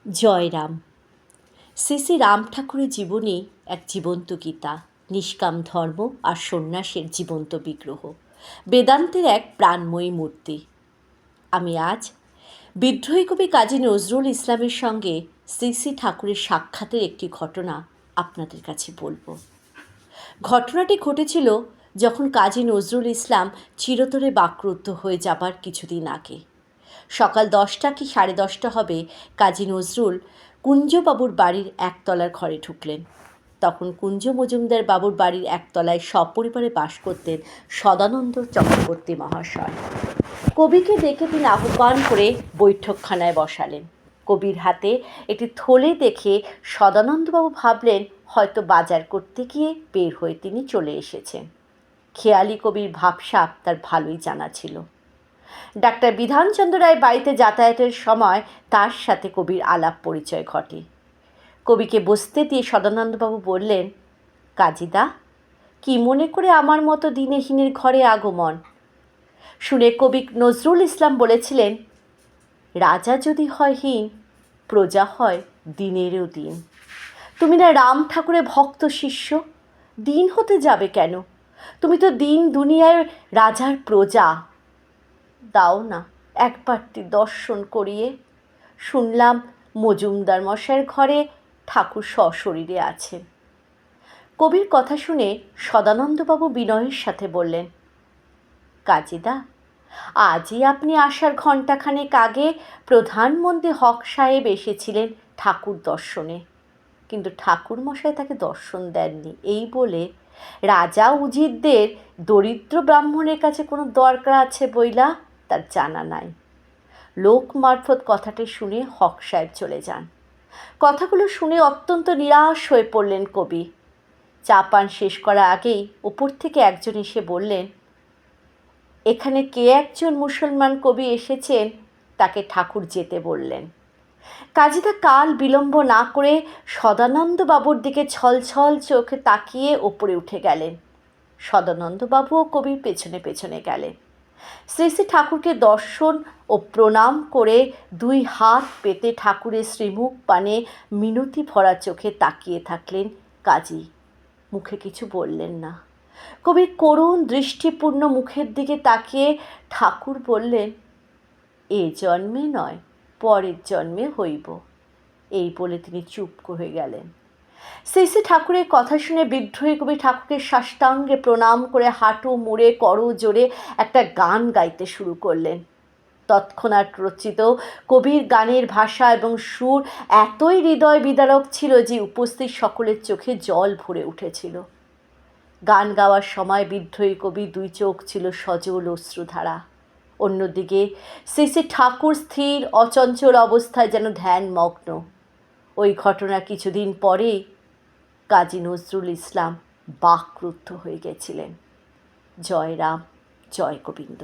জয়রাম। শ্রী শ্রী রাম ঠাকুরের জীবনী এক জীবন্ত গীতা, নিষ্কাম ধর্ম আর সন্ন্যাসের জীবন্ত বিগ্রহ, বেদান্তের এক প্রাণময়ী মূর্তি। আমি আজ বিদ্রোহী কবি কাজী নজরুল ইসলামের সঙ্গে শ্রী শ্রী ঠাকুরের সাক্ষাতের একটি ঘটনা আপনাদের কাছে বলবো। ঘটনাটি ঘটেছিল যখন কাজী নজরুল ইসলাম চিরতরে বাকরুদ্ধ হয়ে যাবার কিছুদিন আগে। সকাল 10টা কি 10:30 হবে, কাজী নজরুল কুঞ্জবাবুর বাড়ির একতলার ঘরে ঢুকলেন। তখন কুঞ্জ মজুমদার বাবুর বাড়ির একতলায় সপরিবারে বাস করতেন সদানন্দ চক্রবর্তী মহাশয়। কবিকে ডেকে তিনি আহ্বান করে বৈঠকখানায় বসালেন। কবির হাতে একটি থলে দেখে সদানন্দবাবু ভাবলেন হয়তো বাজার করতে গিয়ে বের হয়ে তিনি চলে এসেছেন। খেয়ালি কবির ভাবসাব তার ভালোই জানা ছিল। ডাক্তার বিধানচন্দ্র রায় বাড়িতে যাতায়াতের সময় তার সাথে কবির আলাপ পরিচয় ঘটে। কবিকে বসতে দিয়ে সদানন্দবাবু বললেন, কাজীদা, কি মনে করে আমার মতো দিনেহীনের ঘরে আগমন? শুনে কবি নজরুল ইসলাম বলেছিলেন, রাজা যদি হয় হীন, প্রজা হয় দিনেরও দিন। তুমি না রাম ঠাকুরের ভক্ত শিষ্য, দিন হতে যাবে কেন? তুমি তো দিন দুনিয়ায় রাজার প্রজা। দাও না একবারটি দর্শন করিয়ে। শুনলাম মজুমদার মশাইয়ের ঘরে ঠাকুর সশরীরে আছেন। কবির কথা শুনে সদানন্দবাবু বিনয়ের সাথে বললেন, কাজীদা, আজই আপনি আসার ঘণ্টাখানেক আগে প্রধানমন্ত্রী হক সাহেব এসেছিলেন ঠাকুর দর্শনে, কিন্তু ঠাকুর মশাই তাকে দর্শন দেননি। এই বলে রাজা উজিরদের দরিদ্র ব্রাহ্মণের কাছে কোনো দরকার আছে বইলা তার জানা নাই। লোক মারফত কথাটি শুনে হক সাহেব চলে যান। কথাগুলো শুনে অত্যন্ত নিরাশ হয়ে পড়লেন কবি। চা পান শেষ করা আগেই উপর থেকে একজন এসে বললেন, এখানে কে একজন মুসলমান কবি এসেছেন, তাকে ঠাকুর যেতে বললেন। কাজীদা কাল বিলম্ব না করে সদানন্দবাবুর দিকে ছলছল চোখে তাকিয়ে ওপরে উঠে গেলেন। সদানন্দবাবুও কবির পেছনে পেছনে গেলেন। শ্রী শ্রী ঠাকুরকে দর্শন ও প্রণাম করে দুই হাত পেতে ঠাকুরের শ্রীমুখ পানে মিনতি ভরা চোখে তাকিয়ে থাকলেন কাজী। মুখে কিছু বললেন না। কবির করুণ দৃষ্টিপূর্ণ মুখের দিকে তাকিয়ে ঠাকুর বললেন, এ জন্মে নয়, পরের জন্মে হইব। এই বলে তিনি চুপ হয়ে গেলেন। শ্রী শ্রী ঠাকুরের কথা শুনে বিদ্রোহী কবি ঠাকুরকে সাষ্টাঙ্গে প্রণাম করে হাঁটু মুড়ে করো জোরে একটা গান গাইতে শুরু করলেন। তৎক্ষণাৎ রচিত কবির গানের ভাষা এবং সুর এতই হৃদয় বিদারক ছিল যে উপস্থিত সকলের চোখে জল ভরে উঠেছিল। গান গাওয়ার সময় বিদ্রোহী কবি দুই চোখ ছিল সজল অশ্রুধারা। অন্যদিকে শ্রী শ্রী ঠাকুর স্থির অচঞ্চল অবস্থায় যেন ধ্যানমগ্ন। ওই ঘটনা কিছুদিন পরেই কাজী নজরুল ইসলাম বাকরুদ্ধ হয়ে গেছিলেন। জয় রাম, জয় গোবিন্দ।